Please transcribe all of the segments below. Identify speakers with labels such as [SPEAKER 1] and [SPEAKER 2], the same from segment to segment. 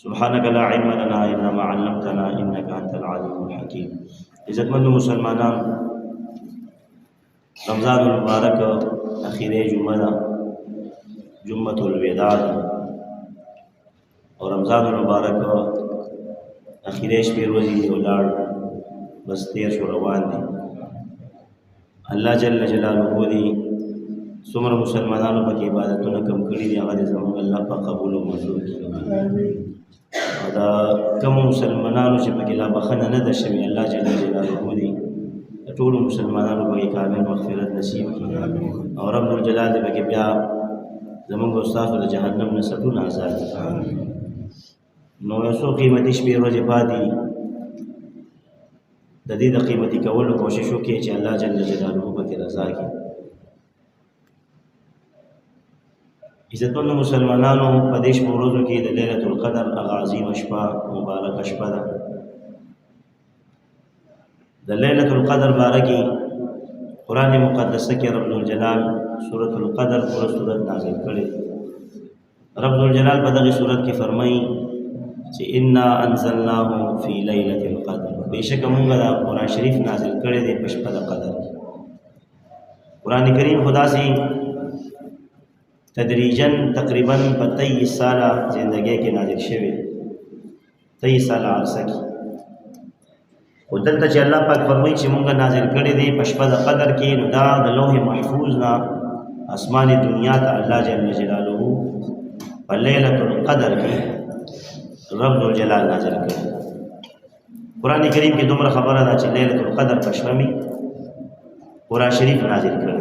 [SPEAKER 1] سبحانك لا علم لنا إلا ما علمتنا إنك أنت العليم الحكيم. عزت مند مسلمانان، رمضان المبارک اخیری جمعہ دا، جمعۃ الوداع دا، اور رمضان المبارک اخیری شپې ورځې دی ولاړ، بس تیر شو روان دی. الله جل جلاله دی څومره مسلمانانو پکې عبادتونه کم کړي دي، هغه دې زموږ الله پاک قبول او منظور کړي. دا کوم مسلمانانو چې پکې لا بخښنه نه ده شوې، الله جل جلاله دی ټول مسلمانانو پکې کامل مغفرت نصیب کړي، او رب الجلال دې پکې بیا زموږ او ستاسو د جهنم نه سټونه آزاد کړي. نو یو څو قیمتي شپې ورځې پاتې د دې د قیمتي کولو کوشش وکړئ چې الله جل جلاله پکې رضا کړي. عزتمنو مسلمانانو، په دې شپو ورځو کې د لیلة القدر هغه عظیمه شپه، مبارکه شپه ده. د لیلة القدر باره کې قرآن مقدسه کې رب الجلال سورة القدر پوره سورت نازل کړې. رب الجلال په دغه سورت کې فرمایي چې انا انزلناه فی لیلة القدر، بېشکه موږ دا قرآن شریف نازل کړی دی په شپه د قدر. قرآن کریم خدا سي تدریجاً تقریباً په 23 ساله زندګۍ کې نازل شوی، 23 ساله عرصه کې. خو دلته چې الله پاک فرمایي چې موږ نازل کړی دی په شپه د قدر کې، نو دا د لوح محفوظ نه اسماني دنیا ته الله جل جلاله په لیلة القدر کې رب الجلال نازل کړی. قرآن کریم کې دومره خبره ده چې لیلة القدر په شپه می قرآن شریف نازل کړی.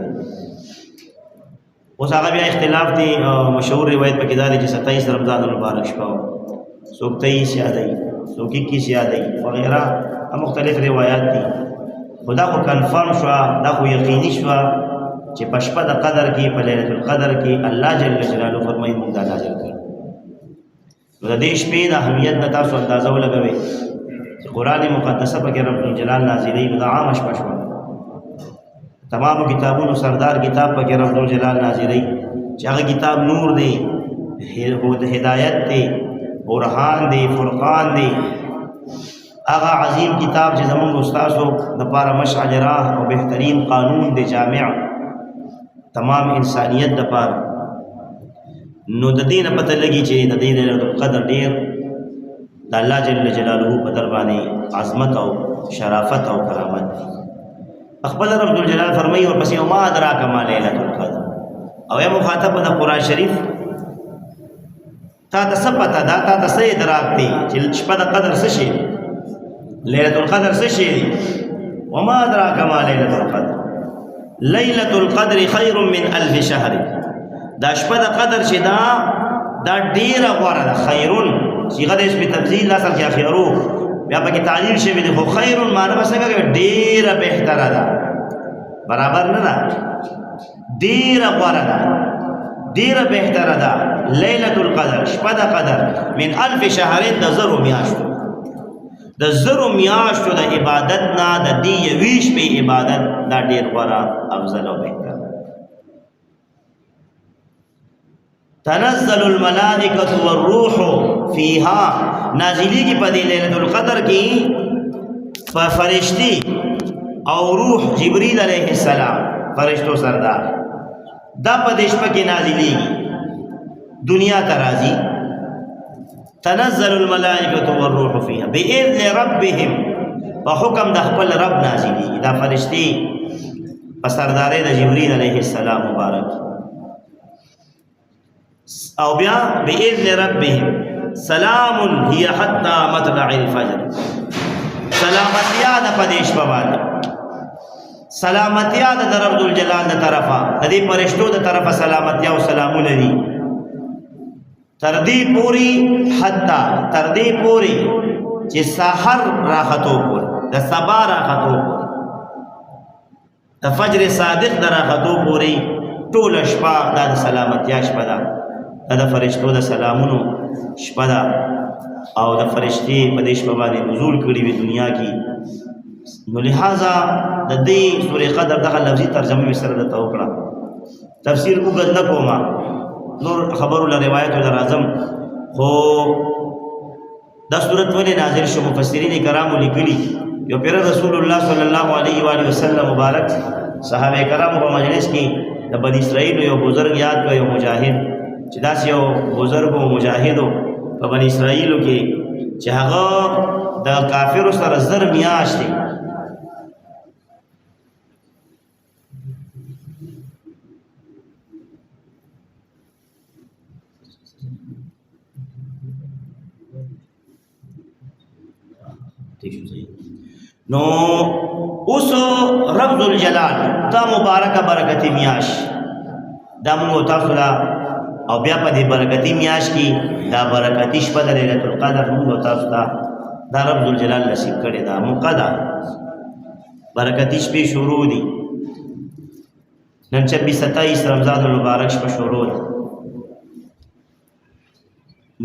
[SPEAKER 1] اوس هغه بیا اختلاف دی، مشهور روایت پکې دا دی چې 27 رمضان المبارک شپه وه، څوک 23 یادوي، څوک 21 یادوي وغیره، مختلف روایات دي. خو دا خو کنفرم شوه، دا خو یقیني شوه چې په شپه د قدر کې، په لیلة القدر کې الله جل جلاله فرمایي موږ دا نازل کړو. نو د دې شپې د اهمیت نه تاسو اندازه ولګوئ چې قرآن مقدسه پکې رب الجلال نازلوي، نو دا عامه شپه شوه. تمام کتابونو سردار کتاب پکې رب الجلال نازلوي چې هغه کتاب نور دی، هدایت دی، برهان دی، فرقان دی. هغه عظیم کتاب چې زموږ استادو دپاره مشعل راه او بهترین قانون دی، جامع تمام انسانیت دپاره. نو د دې نه پته لګي چې د دې لیلة القدر ډېر د الله جل جلاله په در باندې عظمت او شرافت او کرامت دی. خپل رب الجلال فرمایي ورپسې وما ادراک ما لیلة القدر. او یا مخاطب د قرآن شریف تا ته څه پته ده، تا ته څه ادراک دی چې شپه د قدر څه شي، لیلة القدر څه شي دی؟ وما ادراک ما لیلة القدر، لیلة القدر خیر من 1000 شهر. دا شپه د قدر چې دا ډیره غوره ده. خیرون صيغه د اسم تفضیل اصل کې خیرو بیا پکې تعلیل شوی دی، خو خیرون معنی به څنګه کوي؟ ډیره بهتره ده، برابر نه ده، ډیره غوره ده، ډیره بهتره ده. لیلة القدر شپه د قدر من 1000 شهر، د زرو میاشتو، د زرو میاشتو د عبادت نه د دې یوې شپې عبادت دا ډیر غوره، افضل او بهتر. تنزل الملائکة والروح فیها، نازلیږي په دې لیلة القدر کې فرشتي او روح، جبريل علیه السلام فرشتو سردار، دا په دې شپه کې نازلیږي، دنیا ته راځي. تنزل الملائکة والروح فیها بإذن ربهم، په حکم د خپل رب نازلیږي دا فرشتي په سردارۍ د جبريل علیه السلام مبارک. او بیا بإذن ربهم سلام هي حتى مطلع الفجر، سلامتیا د پدې شپه باندې، سلامتیا د رب الجلال د طرفه، د دې فرشتو د طرفه سلامتیا او سلامونه دي تر دې پوری، حتی تر دې پوری چې سحر راختو پوری، د سبا راختو پوری، د فجر صادق د راختو پوری، ټول شپه دا د سلامتیا شپه ده، دا د فرشتو د سلامونو شپه ده. او د فرشتي په دې شپه باندې نزول کړي وي دنیا کې. نو لہذا د دې سورې قدر دغه لفظي ترجمه مې سره درته وکړه، تفسیر اوږد نه کومه، نور خبرو له روایتو در اعظم، خو دا صورت ولې نازل شو؟ مفسرین کرامو لیکلي یو پیر رسول الله صلی الله علیه و آله وسلم مبارک صحابه کرامو په مجلس کې د بنی اسرائیل یو بزرگ یاد کړ، یو مجاهد چې داسې یو بزرگ او مجاهد په بنی اسرائیل کې چې هغه د کافرو سره زر میاشتې نو اوس رب ذوالجلال دا مبارکه برکتی میاش دا موږ تاسو لا او بیا په دې برکتی میاش کې دا برکتی شپه د ليلۃ القدر موږ تاسو ته دا رب ذوالجلال نصیب کړي دا مقدر برکتی شپه شروع دي نن 26 رمضان المبارک شپه شروع ده.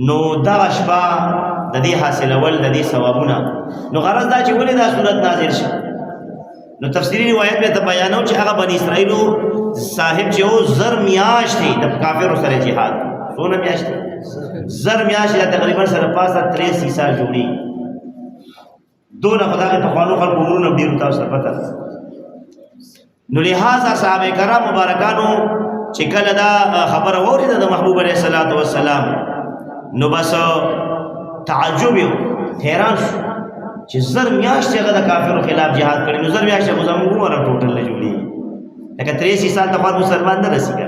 [SPEAKER 1] نو دا شپه د دې حاصل اول د دې ثوابونه نو غرض دا چې ولې دا صورت نازل شي. نو تفسیری روایت په بیانو چې هغه بنی اسرائیل صاحب چې او زر میاشتې د کافرو سره jihad څونه میاشتې زر میاشتې تقریبا سره پاسه 83 سال جوړي دون خدای په خوانو خلکو ورونو ډیر تاسو پته. نو لہذا صحابه کرام مبارکانو چې کله دا خبر اورید د محبوب علیه الصلاۃ والسلام نو بس تعجب یو حیران شو چې زر میاشتې هغه د کافرو خلاف jihad کړي. نو زر میاشتې خو زموږ عمر ټوټل نه جوړي لکه 83 سال ته بعد مسلمان نه رسیږي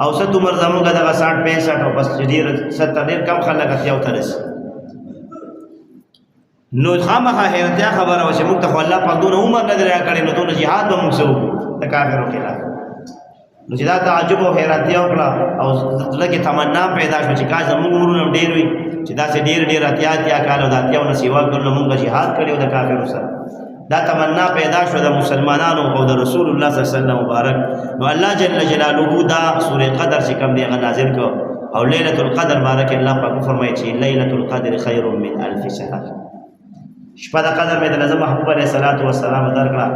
[SPEAKER 1] او ست عمر زموږ دغه 60 65 او بس ډیر 70 ډیر کم خلک اتیا او ترس. نو خامخا حیرانتیا خبره و چې موږ ته الله پاک دونه عمر نه دریا کړي نو دونه jihad به موږ سو د کافرو خلاف. نو چې دا تعجب او حیرانتیا وکړه او لکه تمنا پیدا شو چې کاش زموږ عمرونه ډیر وي چې دا سه ډیر ډیر اتیا کال او د اتیاونه سیوا کړو موږ jihad کړو د کافرو سره. دا تمنا پیدا شو د مسلمانانو او د رسول الله صلی الله علیه وسلم مبارک. نو الله جل جلاله دا سوره قدر چې کوم دی نازل کو او ليله القدر بارک الله پاک فرمایي چې ليله القدر خير من الف شهر. شپه د قدر مې د لازم محبوب علیه الصلاۃ والسلام درکړه.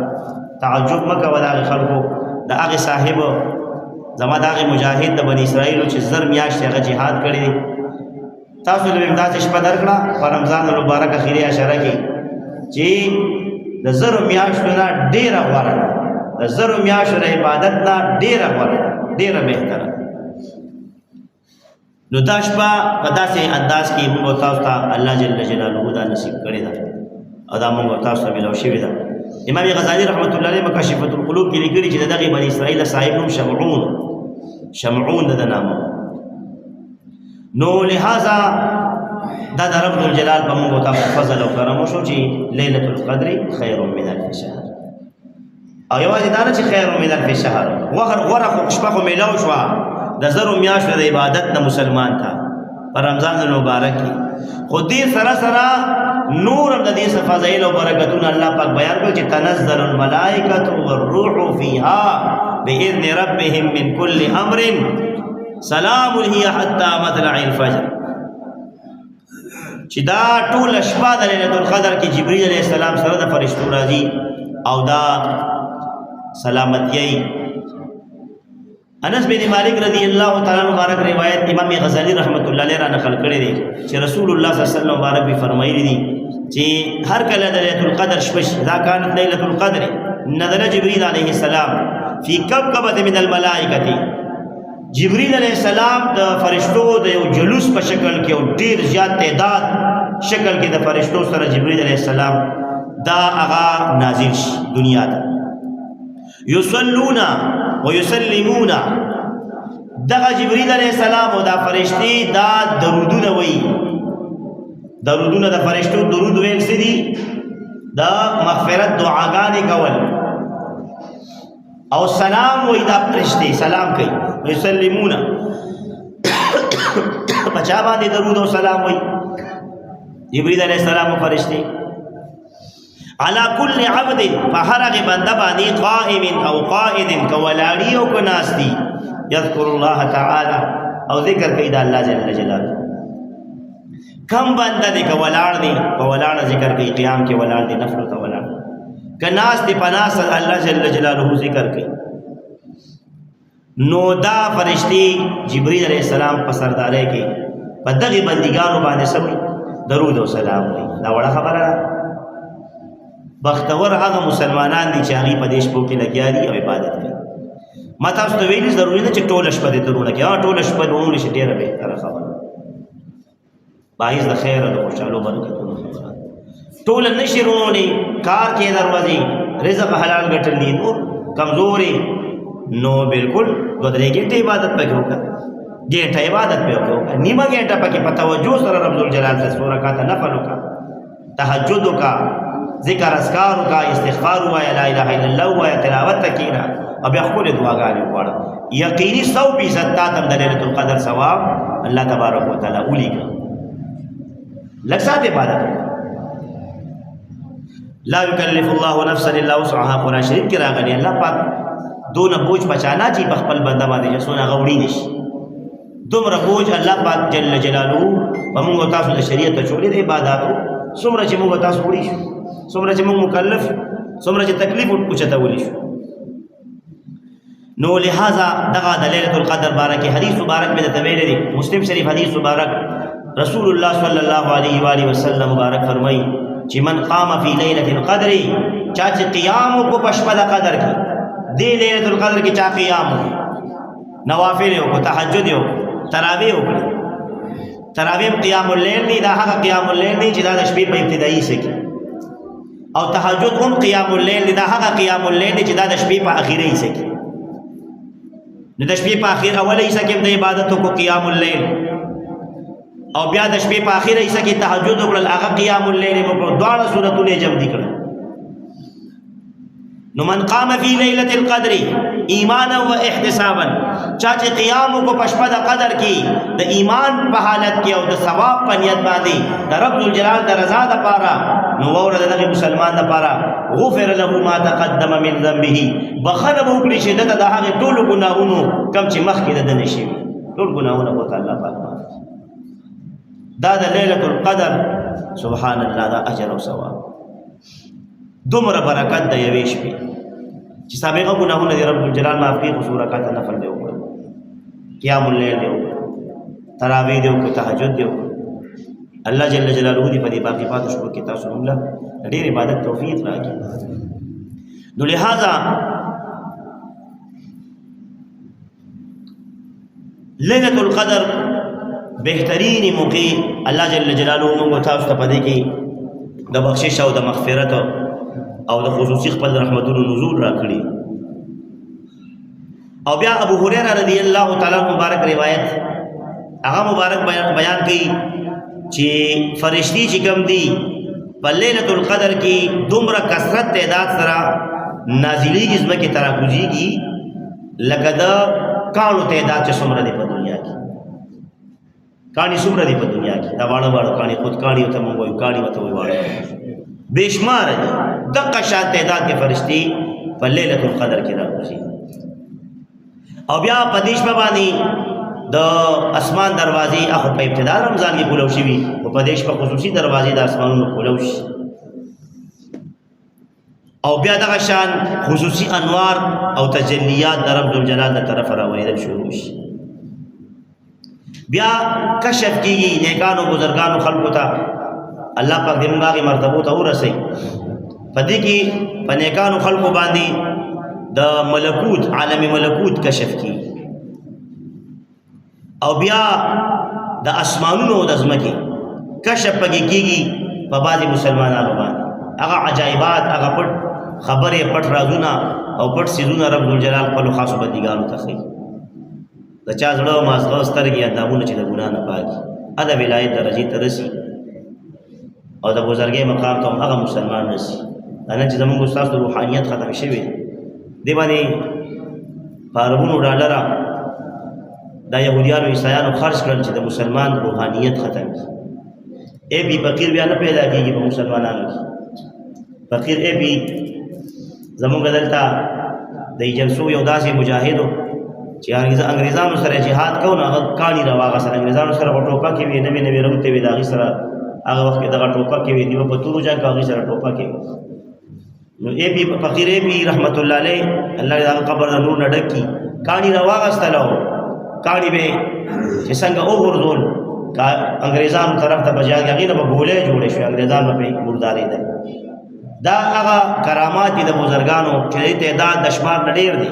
[SPEAKER 1] تعجب مکه ولا خلکو د هغه صاحب زما د هغه مجاهد د بنی اسرائیل چې زر میاشتې هغه jihad کړی تاسو له امداد شپه درکړه په رمضان المبارک اخیری عشره کې چې د زر میاشتو نه ډیره غوره د زر میاشتو د عبادت نه ډیره غوره ډیره بهتره. نو دا شپه په داسې انداز کې موږ تاسو ته الله جل جلاله دا نصیب کړی دا او دا موږ تاسو ته ملو شوی دا. امام غزالی رحمت الله علیه مکاشفۃ القلوب کې لیکلي چې دغه بنی اسرائیل صاحب نوم شمعون د نامه. نو لہذا دا رب الجلال په موږ ته فضل او کرم وشو چې ليله القدر خير من الف شهر او یوازې دا نه چې خير من الف شهر غره شپه خو میلاو شو د زرو میاشتو د عبادت د مسلمان ته په رمضان المبارک کې خو دې سره سره نور د دې فضایل او برکتونه الله پاک بیان کړي چې تنزل الملائکه والروح فيها باذن ربهم من كل امر سلام هي حتى مطلع الفجر. چې دا ټول شپه د ليله القدر کې جبرئیل علیه السلام سره د فرشتو راځي او دا سلامتی. انس بن مالک رضی الله تعالی مبارک روایت امام غزالی رحمت الله علیه را نقل کړی دی چې رسول الله صلی الله علیه وسلم مبارک به فرمایلی دي چې هر کله د ليله القدر شپه دا کانت ليله القدر نزل جبرئیل علیه السلام فی کبکبه من الملائکه. جبرئیل علیہ السلام د فرشتو د یو جلوس په شکل کې او ډیر زیات تعداد شکل کې د فرشتو سره جبرئیل علیہ السلام دا هغه نازل شي دنیا ته. یصلون ويسلمون دغه جبرئیل علیہ السلام او دا فرشتي دا درودونه وایي. درودونه د فرشتو درود ویل سدي دا مغفرت دعاګانې کول او سلام وای دا فرشتي سلام کوي. یسلمون پچا باندې درود او سلام وای جبرئیل علیہ السلام او فرشتي على كل عبد فهرغ بنده باندې قائم او قائد کولاړي او کناستي يذكر الله تعالى او ذکر کوي د الله جل جلاله. کم بنده دې کولاړ دي په ولاړ ذکر کوي قیام کې ولاړ دي نفل ته ولاړ کناس دې پناس الله جل جلاله ذکر کوي. نو دا فرشتي جبرئیل علیہ السلام په سرداري کې په دغه بندګانو باندې سمي درود او سلام وایي دا وړه خبره ده بختور هغه مسلمانان دي چې هغې په دې شپو کې لګیا دي او عبادت کوي ما تاسو ته ویلي ضروري نه چې ټوله شپه دې درونه کوي ټوله شپه لمونځ شي ډېره بهتره خبره باعث د خیر او د خوشحالو برکتونو خبره ټوله نشي رونی کار کې دروازې رزق حلال ګټل دي نور کمزوري نو بالکل دو درې ګنټې عبادت پکې وکړه ګنټه عبادت پکې وکړه نیمه ګنټه پکې په توجه سره رب الجلال ته څو رکعاته نفل وکړه تهجد وکړه ذکر اذکار وکړه استغفار وایه لا اله الا الله وایه تلاوت کړه او بیا خپلې دعاګانې وغواړه یقیني 100% تا ته د لیلة القدر ثواب الله تبارک وتعالی ولیږي لږ ساعت عبادت لا یکلف الله نفسا الا وسعها قرآن شریف کې راغلی الله پاک دونه بوج پچانا چې په خپل بنده باندې چې څونه غوړي نشي دومره بوج الله پاک جل جلاله په موږ تاسو د شریعت چولې د عبادتو څومره چې موږ تاسو وړي شو څومره چې موږ مکلف څومره چې تکلیف اوچته ولي شو نو لہذا دغه د لیلۃ القدر بارکه حدیث مبارک میں د ویل دي مسلم شریف حدیث مبارک رسول الله صلی الله علیه و آله وسلم مبارک فرمای چې من قام فی لیلۃ القدر چا چې قیام کو پشپد قدر کی دی لیلۃ القدر کی چا قیام نوافل او تهجد او تراویح او تراویح قیام اللیل دی دا هغه قیام اللیل دی چې دا د شپې په ابتدایي سکه او تهجد هم قیام اللیل دی دا هغه قیام اللیل دی چې دا د شپې په اخیری سکه نو د شپې په اخیر اوله حصہ کې د عبادت کو قیام اللیل او بیا د شپې په اخیر حصہ کې تهجد وکړل هغه قیام اللیل په دواړه صورتونه جمع دي کړل نو من قام فی لیلۃ القدر ایمانا و احتسابا چا چې قیام کو پشپد قدر کی د ایمان په حالت کې او د ثواب په نیت باندې د رب الجلال د رضا لپاره نو ور د مسلمان لپاره غفر له ما تقدم من ذنبه بخنه وکړي چې دته د هغه ټول ګناهونو کم چې مخکې د نشي ټول ګناهونه په الله پاک دا د لیلۃ القدر سبحان الله دا اجر او ثواب دومره برکت د یوې شپې چې سابقه ګناهونه دی رب الجلال معاف کړي خو رکعات نفل دی وکړه قیام اللیل دی وکړه تراویح دی وکړه تهجد دی وکړه الله جل جلاله دې په دې باقی پاتې شکر کې تاسو موږ ډېر عبادت توفیق راکړي نو لہذا لیلۃ القدر بهترین موقع الله جل جلاله موږ تاسو ته پدې کې د بخشش او د مغفرت او د خصوصي خپل رحمتونو نزول راکړي او بیا ابو هريره رضی الله تعالی مبارک روایت هغه مبارک بیان کړي چې فرشتي چې کوم دي په لیلۃ القدر کې دومره کثرت تعداد سره نازلېږي ځمکې ته راکوزېږي لکه د کاڼو تعداد چې څومره دی په دنیا کې کاڼي څومره دی په دنیا کې دا واړه واړه کاڼي خود کاڼي ورته موږ وایو کاڼي ورته وایو واړه بے شمار دي دغه شان تعداد کې فرشتي په لیلۃ القدر کې راکوزېږي او بیا په دې شپه باندې د اسمان دروازې هغه په ابتدا رمضان کې کولو شي او په دې شپه خصوصي دروازې د اسمانونو کولو شي او بیا دغه شان خصوصي انوار او تجلیات د رب الجلال د طرف راوړل شروع شي بیا کشف کیږي نیکانو بزرگانو خلقو ته الله پاک دې موږ هغه مرتبه ته ورسي پدې کې په نیکانو خلقو باندې د ملکوت عالم ملکوت کشف کیږي او بیا د اسمانونو د ځمکې کشف پکې کیږي په بعضي مسلمانانو باندې هغه عجایبات هغه پټ خبرې پټ رازونه او پټ سيزونه رب الجلال خپل خاصو بندګانو ته ښيي د چا زړه مازغه سترګې اندامونه چې د ګناه نه پاکي ادا ولایت درجه ته رسي او د بزرګي مقام ته هغه مسلمان رسي نن چې زموږ استاد روحانيت ختم شوی دی باندې پارونو ډالر دا يهوديانو عیسایانو خرج کړل چې د مسلمان روحانيت ختم شي اے بي فقیر بیا نه پیدا کیږي په مسلمانانو کې فقیر اے بي زموږ دلته د ایجنسو یو داسې مجاهدو چې انګريزانو سره جهاد کوو نو هغه کاڼي راواغه سره انګريزانو سره ټوپا کې وي نوې نوې روته وي داغي سره هغه وخت کې دغه ټوپا کې وي دیو په تورو ځان کې سره ټوپا کې نو اے بي فقیر اے بي رحمت الله علیه الله دې قبر نور نډکی کاڼي راواغه ستلو کاڼي به چې څنګه او ورزول انګریزانو طرف ته بجاګي هغې نه به ګولۍ جوړې شوې انګریزان به پرې مردارېدل دا هغه کرامات دي د بزرګانو چې د تعداد د شمار نه ډېر دي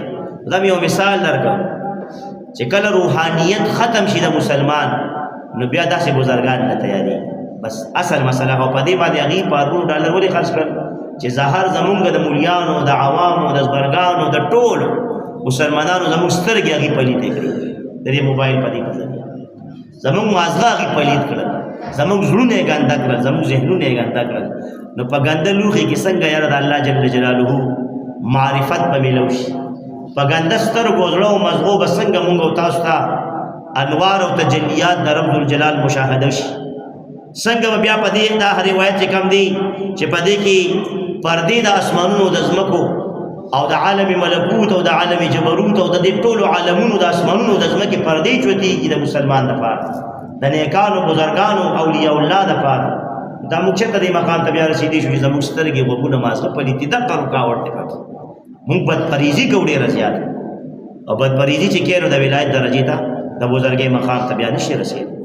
[SPEAKER 1] دا مې یو مثال درکړم چې کله روحانیت ختم شي د مسلمان نو بیا داسې بزرګان نه تیاري بس اصل مسله او په دې باندې هغې په اربونو ډالر ولې خرڅ کړل چې زهر زمونږ د مولیانو د عوامو د زبرګانو د ټولو مسلمانانو زمونږ سترګې هغې پلیتې کړي د دې موبایل په دې په ذریعه زمونږ مازغه هغې پلیت کړل زمونږ زړونه یې ګنده کړل زمونږ ذهنونه یې ګنده کړل نو په ګنده لوښي کې څنګه یاره د الله جل جلاله معرفت به میلو شي په ګنده سترګو زړه او مزغو به څنګه مونږ او تاسو ته انوار او تجلیات د رب الجلال مشاهده شي څنګه به بیا په دې دا روایت چې کوم دی چې په دې کې پردې د اسمانونو د ځمکو او د عالم ملکوت او د عالم جبروت او د دې ټولو عالمونو د اسمانونو د ځمکې پردې چوتېږي د مسلمان دپاره د نیکانو بزرګانو اولیاء الله دپاره دا موږ چېرته دې مقام ته بیا رسېدی شو چې زموږ سترګې غوږونه مازغه پلیتې دغه رکاوټ دی پکې موږ بدپریزي کوو ډېره زیاته او بدپریزي چې کوې نو د ولایت درجې ته د بزرګۍ مقام ته بیا نشي رسېدی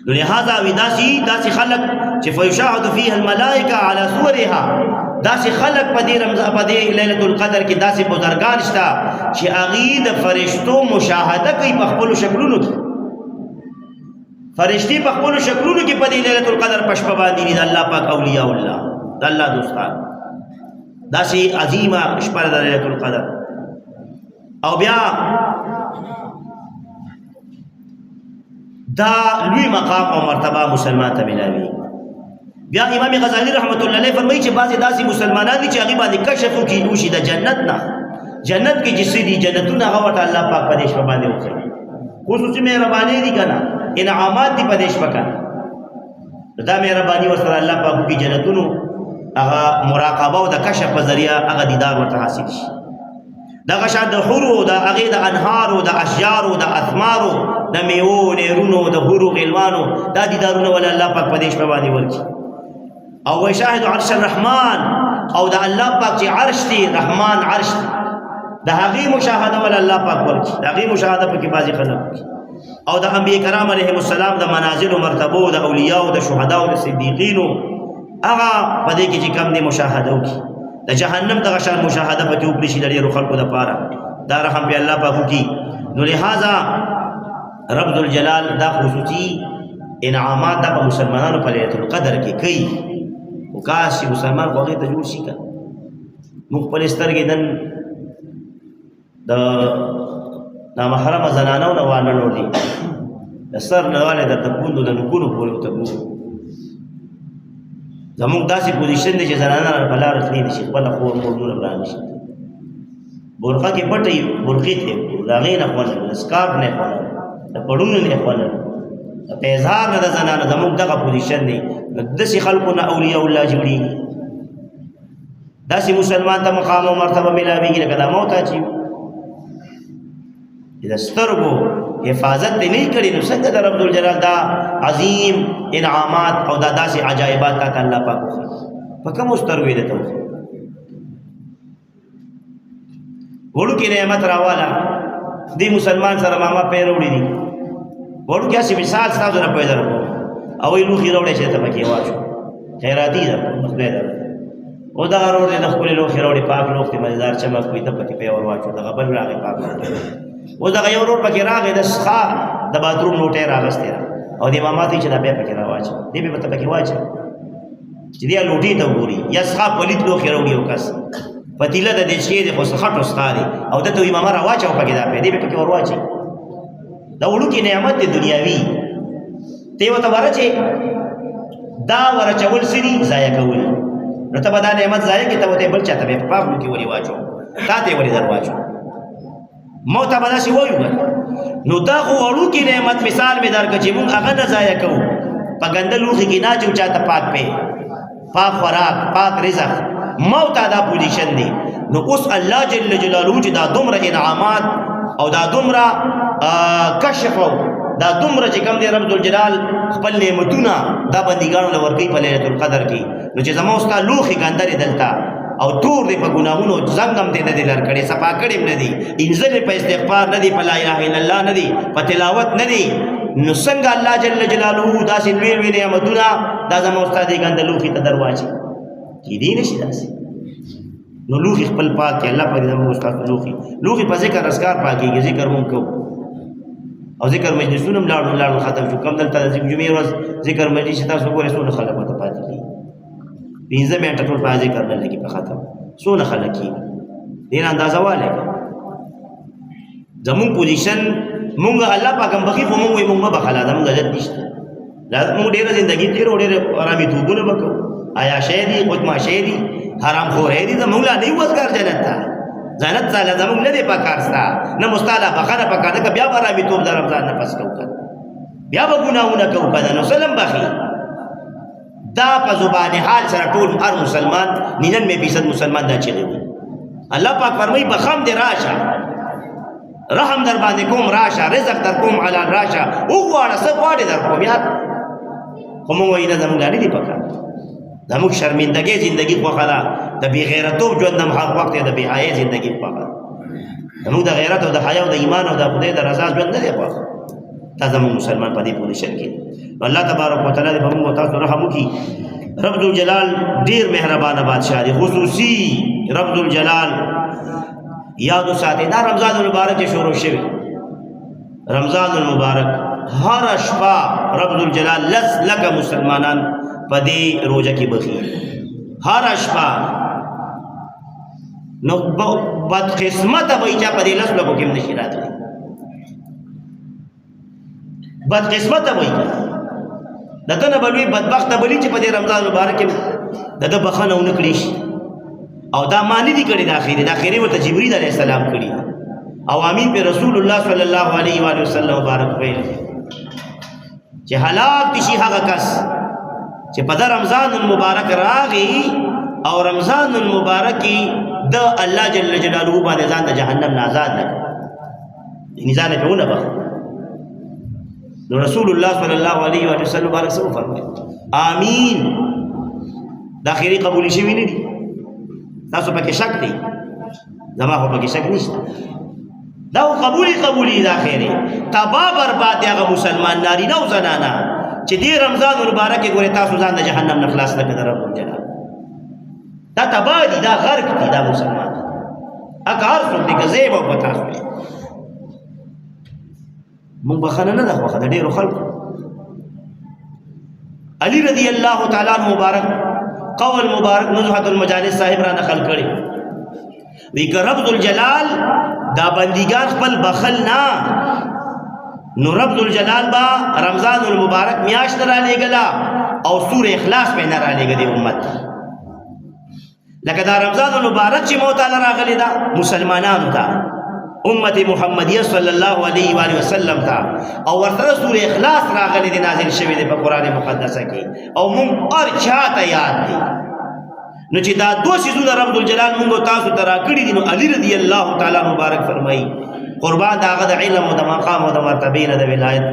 [SPEAKER 1] نو لہذا وی داسې خلق چې فیشاهد فیها الملائکه علی صورها داسې خلق په دې رمضان په دې لیلۃ القدر کې داسې بزرګان شته چې هغې د فرشتو مشاهده کوي په خپلو شکلونو کې فرشتي په خپلو شکلونو کې په دې لیلۃ القدر په شپه باندې دي د الله پاک اولیاء الله د الله دوستان داسې عظیمه شپه د لیلۃ القدر او بیا دا لوی مقام او مرتبه مسلمان ته ملاوي بیا امام غزالی رحمت الله علیه فرمایي چې بعضې داسې مسلمانان دي چې هغې باندې کشف وشي د جنت نه جنت کې چې څه دي جنتونه هغه ورته الله پاک په دې شپه باندې وښیي خصوصي مهرباني دي که نه انعامات دي په دې شپه که دا مهرباني ورسره الله پاک وکړي جنتونو هغه مراقبه او د کشف په ذریعه هغه دیدار ورته حاصل شي دغه شان د حورو د هغې د انهارو د اشجارو د اثمارو د میوو نیرونو د حورو غلمانو دا دیدارونه ولا الله پاک په دې شپه باندې ورکړي او وشاهد عرش الرحمن او د الله پاک چې عرش دی رحمان عرش دی د هغې مشاهده ولا الله پاک ورکړي د هغې مشاهده پکې بعضې خلک وکړي او د انبیا کرام علیهم السلام د منازل و مرتبو د اولیاء د شهداء د صدیقینو هغه په دې کې چې کم دی مشاهده وکړي د جهنم دغه شان مشاهده پکې وکړي شي د ډېرو خلکو دپاره دا رحم پې الله پاک وکړي نو لہذا رب ذوالجلال دا خصوصي انعامات دا په مسلمانانو په لیلۃ القدر کې کوي خو کاش چې مسلمان خو هغې ته جوړ شي که موږ خپلې سترګې نن د نامحرمه زنانو نه وانه نوړي د سر نه والې درته پوندو د نوکونو پورې ورته ګورو زمونږ داسې پوزیشن دی چې زنانه په لاره تللی نه شي خپله خور مورنونه به رانشي برقه کې پټه برقې ته د هغې نه خوړل د سکارف نه خوړل د پړونو نه خوړل د پیزار نه د زنانه زمونږ دغه پوزیشن دی نو داسې خلکو نه اولیاء الله جوړېږي داسې مسلمان ته مقام او مرتبه میلاوېږي لکه دا موته چې د سترګو حفاظت دې نه کړي نو څنګه د رب الجلال دا عظیم انعامات او دا داسې عجایبات تا ته الله پاک وښي په کومو سترګو یې درته وښي وړوکې نعمت راواله دې مسلمان سره ماما پی راوړي دي وړوکې هسې مثال ستاسو نه پیدا کوم او وایي لوښي راوړی چې درته پکې واچو خیراتي ده خدای درکړي او دغه روړ دی د خپلې لوښي راوړي پاک لوښ دی مزیدار چمک وي ته پکې پی ور واچو دغه بل راغی پاک اوس دغه یو روډ پکې راغی د څښا د باتروم لوټۍ راغستې ده او دې ماما ته چې دا بیا پکې راواچوه دې بیا به ته پکې واچوه چې دې لوټۍ ته وګوري یا څښا پلیت لوښي راوړي یو کس پتیله د دې شی دی خو خټو څښا دی او ده ته وایي ماما راواچوه پکې دا دې بیا پکې ور واچوي دا وړوکې نعمت دی دنیاوي ته یې ورته ورچې دا ورچول څه دي ضایع کول نو ته به دا نعمت ضایع کړې ته به بل چا ته به په پاک لوښي ولې واچوه تا ته یې ولې در واچوه مو ته به داسې وایو نو دا خو وړوکې نعمت مثال مې درکړه چې مونږ هغه نه ضایع کوو په ګنده لوښي کې نه اچوو چا ته پاک پی پاک خوراک پاک رزق مو ته دا پوزیشن دی نو اوس الله جل جلاله چې دا دومره انعامات او دا دومره کشف او دا دومره چې کوم دی رب ذوالجلال خپل نعمتونه دا بندګانو له ورکوي په لیلۃ القدر کې نو چې زما ستا لوښي ګنده دی دلته او تور دی په ګناهونو زنګم دی نه دی لر کړی صفا کړی نه دی انځل په استغفار نه دی په لا اله الا الله نه دی په تلاوت نه دی نو څنګه الله جل جلاله داسې لوی لوی نعمتونه دا زما استاد یې ګنده لوښي ته درواچي کیدی نشي داسې نو لوښي خپل پاک کې الله پاک زموږ استاد لوښي په ذکر اذکار پاکېږي ذکر مونږ کوو او ذکر مجلسونه هم لاړو ختم شو کم دلته د جمعې ورځ ذکر مجلس چې تاسو ګورئ څونه خلک ورته پاتې کېږي 15 منټه ټول په ذکر نه لګي په ختم څونه خلک کېږي ډېر اندازه والی زمونږ پوزیشن مونږ الله پاک هم بخي خو مونږ وایي مونږ مه بخله زمونږ عزت نشته مونږ ډېره زندګي تېرو ډېرې ارامېتوبونه به کوو عیاشۍ دي قطماشۍ دي حرامخورۍ دي زمونږ لا نه یو وزګار جنت ته جنت تعالی زمونږ نه دی پکار ستا نه مستاله بخنه پکار ده که بیا به ارامېتوب د رمضان نه پس کوو که بیا به ګناهونه کوو که نو سلم بخي دا په زبان حال سره ټول هر مسلمان 99% مسلمان دا چغې وي الله پاک فرمایي بخم دې راشه رحم در باندې کوم راشه رزق در کوم حلال راشه وغواړه څه غواړې در کوم یاد خو موږ وایي نه زموږ لا نه دي پکار زموږ شرمندګۍ زندګي خوښه ده د بې غیرتوب ژوند هم هر وخت د بې حیایۍ زندګي خوښه ده زموږ د غیرت او د حیا او د ایمان او د خدای د رضا ژوند نه دی خوښ دا زموږ مسلمان په دې پوزیشن کې الله تبارک وتعالی دې په موږ تاسو رحم وکړي رب ذوالجلال ډېر مهربانه بادشاہ دی خصوصي رب ذوالجلال یادو ساتي دا رمضان المبارک شروع شوی رمضان المبارک هر شپه رب ذوالجلال لکه مسلمانان په دې روزه کې بخي هر شپه نو بد قسمت به چې په دې لس لکو کې نشي راتلی بد قسمت به دته نه بلوي بدبخت بلی چې په دې رمضان مبارک کې دغه بخنه ونکړي او دا معنی دي کړي د اخیری ورته جبرئیل علیه السلام کړي او امین په رسول الله صلی الله علیه و آله وسلم مبارک ویل چې هلاک شي هغه کس چې په رمضان المبارک راغی او رمضان المبارک د الله جل جلاله باندې ځان د جهنم نه آزاد نه یعنی ځان په ونه بخ نو رسول الله صلی الله علیه و آله وسلم مبارک سره فرمایي امین د اخیری قبول شي ویني تاسو پکې شک دی زما خو پکې شک نشته دا قبولی دا خیره تبا برباد هغه مسلمان نارینه او زنانه چې دې رمضان مبارک ګوره تاسو ځان د جهنم نه خلاص نه کړه رب جلال دا تبا دي دا غرق دي دا مسلمان اګه هر څوک دې غزيب او پتا سو مونږ بخنه نه ده خو د ډیرو خلکو علی رضی الله تعالی عنہ مبارک قول مبارک نزهت المجالس صاحب را نقل کړي وی که رب ذوالجلال دا بندگان خپل بخل نه نو رب ذوالجلال با رمضان المبارک میاشت را لګلا او سوره اخلاص په نه را لګي امت لکه دا رمضان المبارک چې موت تعالی راغلی دا مسلمانانو ته امت محمدیه صلی الله علیه و آله وسلم ته او ورته سوره اخلاص راغلی دی نازل شوی دی په قران مقدسه کې او مونږ هر چاته یاد دی نو چې دا دوه سيزونه رب الجلال مونږ تاسو ته راکړي دي نو علی رضی الله تعالی مبارک فرمایي قربان دا غد علم او د مقام او د مرتبه نه د ولایت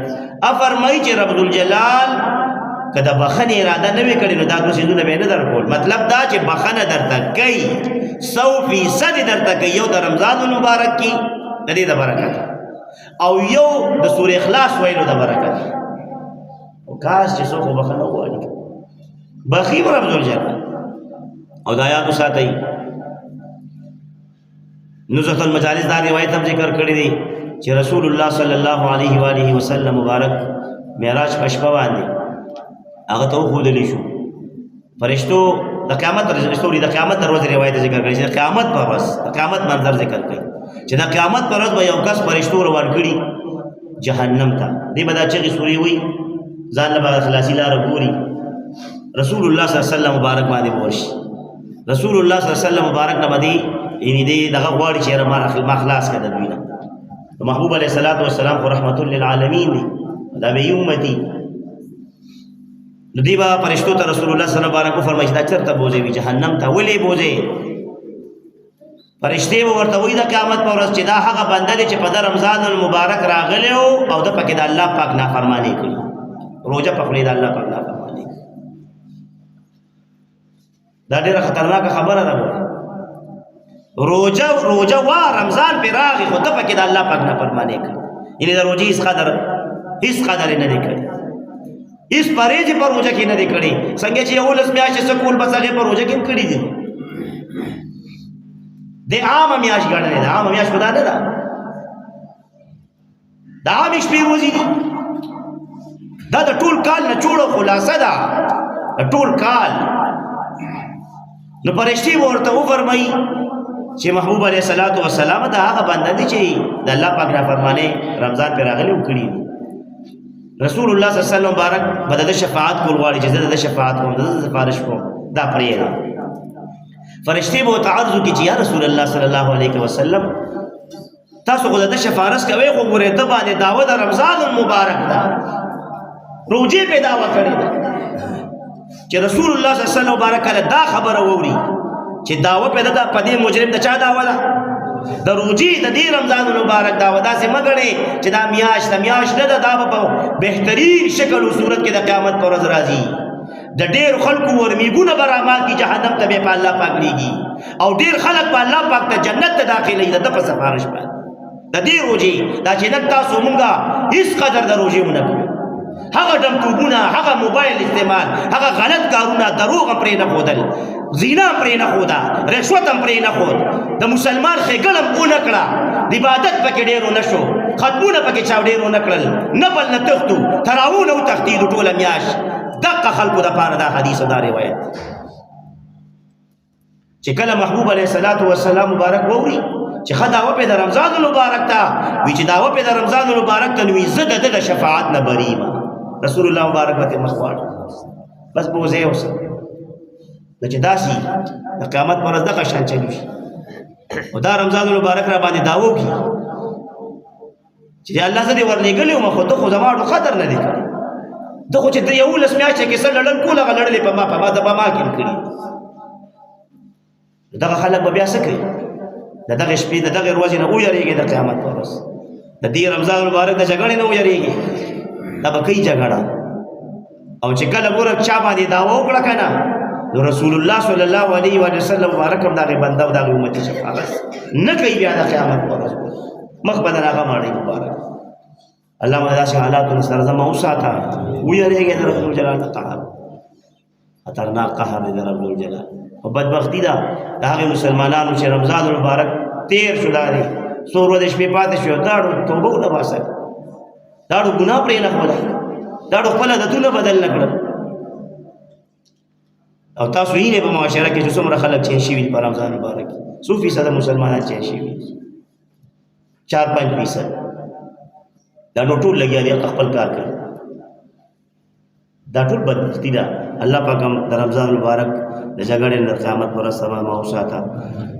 [SPEAKER 1] فرمایي چې رب الجلال کدا بخنه اراده نه وکړي نو دا دوه سيزونه به نه درکول مطلب دا چې بخنه درته کوي 100% درته کوي یو د رمضان مبارک کې د دې د برکت او یو د سوره اخلاص ویلو د برکت او کاش چې څوک بخنه وایي بخي رب الجلال او دا یاد وساتئ نزهت المجالس دا روایت هم ذکر کړی دی چې رسول الله صلی الله علیه و آله وسلم مبارک معراج په شپه باندې هغه ته وښودلی شو فرشتو د قیامت رسولي د قیامت ورځ روایت ذکر کړی چې قیامت پر ورځ د قیامت منظر ذکر کړي چې د قیامت پر ورځ به یو کس فرشتو روان کړي جهنم ته دی به دا چغې سوري وي ځان له به خلاصي لاره ګوري رسول الله صلی الله علیه وسلم مبارک باندې ورشي رسول الله صلی الله علیه وسلم مبارک نه باندې یعنی دې دغه غواړي چې ما خلاص کړه د دوی نه محبوب علیه الصلاۃ والسلام خو رحمت للعالمین دی دا به امتی نو دی با فرشتو ته رسول الله صلی الله علیه وسلم فرمایي دا چرته بوزي وي جهنم ته ولې بوزي فرشتي ورته وي د قیامت پر ورځ چې دا هغه بنده دی چې په رمضان المبارک راغلی او د پکې د الله پاک نافرمانی کوي روزه پکړي د الله پاک نافرمانی دا ډیره خطرناکه خبره ده روزه وا رمضان پر راغی خو ته پکې د الله پاک نافرمانی کوي یعنی د روزي اس قدر هیڅ قدر نه دی کړی، هیڅ پرهیز په روژه کې نه دی کړی. څنګه چې 11 میاشتې سکول بس هغې په روژه کې هم کړي دي. د عامه میاشت ګڼلې ده، عامه میاشت خو دا نه ده، د عامې شپې ورځې دي. دا د ټول کال نه جوړه خلاصه ده، د ټول کال. نو فرشتي ورته وفرمایي چې محبوب علیه الصلاۃ والسلام دا هغه بنده دی چې د الله پاک نافرماني رمضان پې راغلی وکړي. رسول الله صلی الله علیه وسلم مبارک به د شفاعت کول غواړي چې زه د شفاعت کوم، د سفارش کوم، دا پرېږده. فرشتي به ورته عرض وکړي چې یا رسول الله صلی الله علیه وسلم تاسو خو د شفارش کوئ، خو ګورې ته باندې دعوه د رمضان المبارک ده، روجې پې دعوه کړې ده. چې رسول الله صلی الله علیه وسلم مبارک کله دا خبره واوري چې دعوه پې ده په دې مجرم د چا دعوه ده؟ د روجې د دې رمضان المبارک دعوه. داسې مه ګڼئ چې دا میاشت نه ده، دا به په بهترین شکل و صورت کې د قیامت په ورځ راځي. د ډېر خلکو ورمیږونه به رامات کي، جهنم ته به په الله پاک لیږي، او ډېر خلک به الله پاک ته جنت ته داخلوي د ده په سفارش باندې. د دې روژې دا چې نن تاسو مونږه هېڅ قدر د روژې ونه کړو، هغه ډمتوبونه، هغه موبایل استعمال، هغه غلط کارونه، دروغ هم پرې نه ښودل، زینا هم پرې نه ښوده، رشوت هم پرې نه ښود، د مسلمان ښېګړه هم ونه کړه، د عبادت پکې ډېر ونه شو، ختمونه پکې چا ډېر ونه کړل، نفل نه تښتو، تراوونه وتښتېدو ټوله میاشت. دقه خلکو دپاره دا حدیث او دا روایت چې کله محبوب علیه الصلاۃ والسلام مبارک واوري چې ښه دعوه پې د رمضان المبارک ته وي، چې دعوه پې د رمضان المبارک ته نو وي زه د ده د شفاعت نه بری یم. رسول الله مبارک به ترې مخ واړو، بس بوځې اوسه د چې داسې د قیامت پر ورځ دغه شان چلو شي. او دا رمضان المبارک را باندې دعوه وکړي چې الله زه دې ورلېږلی وم، خو ته خو زما ډو قدر نه دی کړی، ته خو چې 11 میاشتې کې څه لړل کول هغه لړلې په ما د به ما کې کړي. دغه خلک به بیا څه کوي؟ د دغه شپې د دغه ورځې نه ویرېږي د قیامت په ورځ، د دې رمضان المبارک د جګړې نه ویرېږي، دا به کوي جګړه. او چې کله ګوره چا باندې دعوه وکړه که نه، نو رسول الله صلی الله علیه وسلم مبارک هم د هغې بنده او د هغې امتي شفاعت نه کوي بیا د قیامت په ورځ، مخ به د هغه ماړی مبارک. الله مو داسې حالاتو نه سره زما وساته، ویرېږئ د رب الجلال قهر، خطرناک قهر دی د رب الجلال. او بدبختي ده د هغې مسلمانانو چې رمضان المبارک تیر شو، دا دی څو ورځې شپې پاتې شو، داړو توبه ونه باسه، داړو ګناه پرې نه ښوده، داړو خپل عادتونه بدل نه کړل. او تاسو یې په معاشره کې چې څومره خلک چین شوي دي په رمضان مبارک، څو فیصده مسلمانان چین شوي دي؟ 4-5%. دا نو ټول لګیا دي خپل کار کوي. دا ټول بدبختي ده. الله پاک هم د رمضان مبارک د جګړې نه قیامت پر ورځ سما وساته.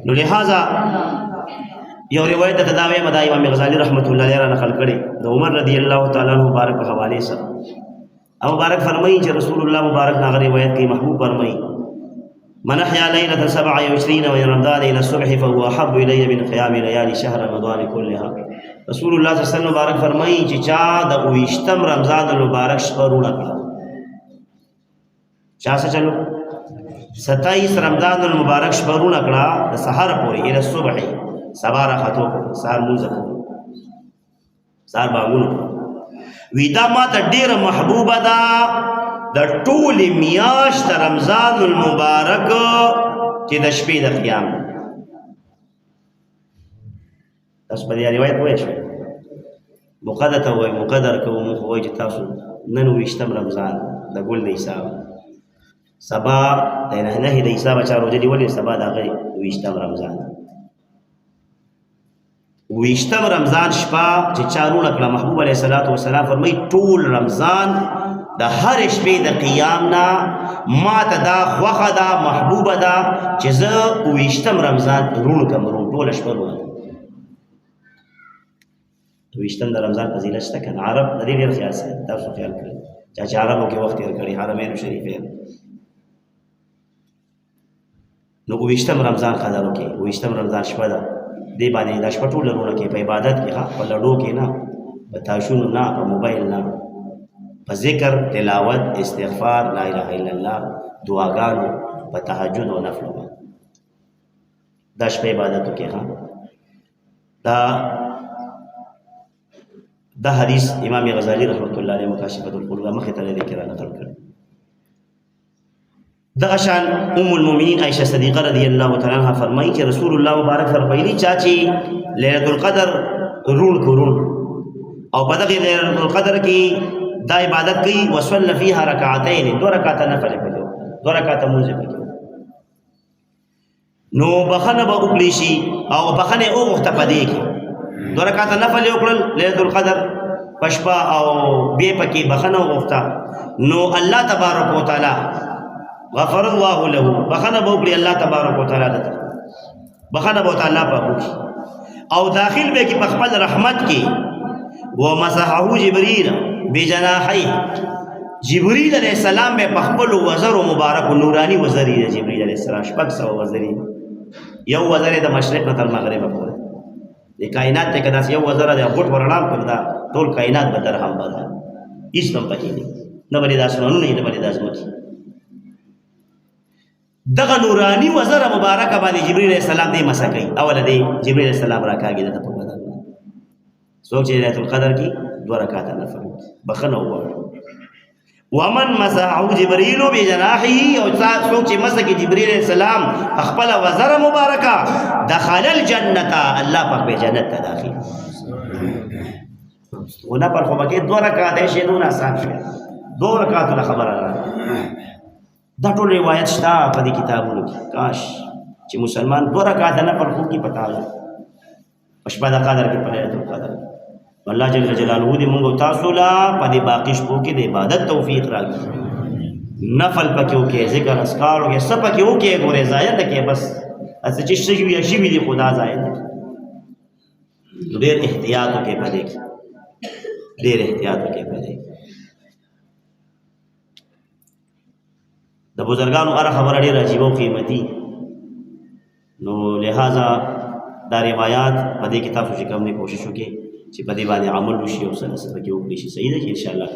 [SPEAKER 1] نو لہذا یو روایت د داوی مدا امام غزالی رحمت الله علیه را نقل کړي د عمر رضی الله تعالی عنہ مبارک په حواله سره. او مبارک فرمایي چې رسول الله مبارک نه روایت کې محبوب فرمایي من احيا ليله 27 من رمضان الى الصبح فهو احب الي من قيام ليالي شهر رمضان كلها. رسول الله صلی الله علیه وسلم مبارک فرمایي چې چا د 28 رمضان المبارک شپه رونه کړه، چا څه چلو 27 رمضان المبارک شپه رونه کړه د سحر پورې الى الصبح، سبا را خطو سار موزه سار باغونو وی دا ما ته ډیره محبوبه ده د ټولې میاشت رمضان المبارک چې د شپې د قیام. تاسو په دې روایت وایئ مقدر ته وایي مقدر کوو موږ وایي چې تاسو نن 29 رمضان د ګل د حساب سبا د نه د حساب چا روزه دی ولې سبا د هغه 29 رمضان 29 رمضان شپه چې چارونه کړه محبوب علیه الصلاۃ والسلام فرمایي ټول رمضان د هر شپې د قیام نه ما ته دا خوښه ده محبوبه ده چې زه 29 رمضان رون کوم، ټوله شپه رونه 29 د رمضان فضیلت شته که نه؟ عرب د دې ډېر خیال ساتي، تاسو خیال کړئ چا چې عربو کې وخت تېر کړی حرمین شریفین. نو 29 رمضان قدر وکړئ، 29 رمضان شپه ده دې باندې دا شپه ټوله رونه کوي په عبادت کې، په لډو کې نه، په تاشونو نه، په موبایل نه، په ذکر تلاوت استغفار لا اله الا الله دعاګانو په تهجد او نفل باندې دا شپه عبادت وکړئ. دا دا حدیث امام غزالی رحمت الله علیه مکاشفۃ القلوب مخه ته لیکل را نقل کړ. دغه شان ام المؤمنین عائشہ صدیقہ رضی الله تعالی عنها فرمایي چې رسول الله مبارک فرمایلی چاچی ليله القدر رون کورون او په دغه ليله القدر کې دا عبادت کوي وصلی فيها رکعتين 2 رکعات نفل پکې 2 رکعات مونږ پکې نو بخنه به وکړي شي او بخنه او وخت پدې کې 2 رکعات نفل وکړل ليله القدر پشپا او به پکې بخنه وخته نو الله تبارک وتعالى غفر الله له بخنه به وکړي الله تبارک وتعالى دته بخنه به تعالی په او داخل به کې په خپل رحمت کې ومسحه جبريل بجناحي جبريل عليه السلام به په خپل وزر مبارک نورانی وزري جبريل عليه السلام شپږ سو وزري یو وزر د مشرق نه تر مغرب پورې د کائنات ته کدا یو وزر د غټ ورنام کړه ټول کائنات به درهم بده هیڅ هم پکې نه بلې داسونه نه بلې داسونه دغه نورانی وزر مبارک باندې جبريل عليه السلام دې مسکې اول دې جبريل عليه السلام راکاږي د په بدل سوچ ليله القدر کی 2 رکعات نفل بخنه هو ومن مسحه جبريل بجناحه او سوچ مسکې جبريل عليه السلام خپل وزر مبارکه دخل الجنه الله پاک به جنت ته داخل ونه پر خو کې 2 رکعات شي نو آسان شي 2 رکعات خبره دا ټول روایت شته په دې کتابونو کې کاش چې مسلمان 2 رکعات نه پر خو کې پتا وي پښپا د قدر کې په ليله القدر الله جل جلاله دې موږ تاسو لا په دې باقی شپو کې د عبادت توفیق راکړي نفل پکې وکړي ذکر اذکار وکړي سب پکې وکړي ګوره ځای ته کې بس اته چې شي وي شي وي خدا ځای ته ډېر احتیاط وکړي په دې کې ډېر احتیاط وکړي په دې د بزرګانو هر خبره ډېره عجیب او قیمتي نو لہذا دا روایت په دې کتاب کې کوم نه کوشش وکړي چې په دې باندې عمل وشي او سره سره کې وکړي شي صحیح ده ان شاء الله.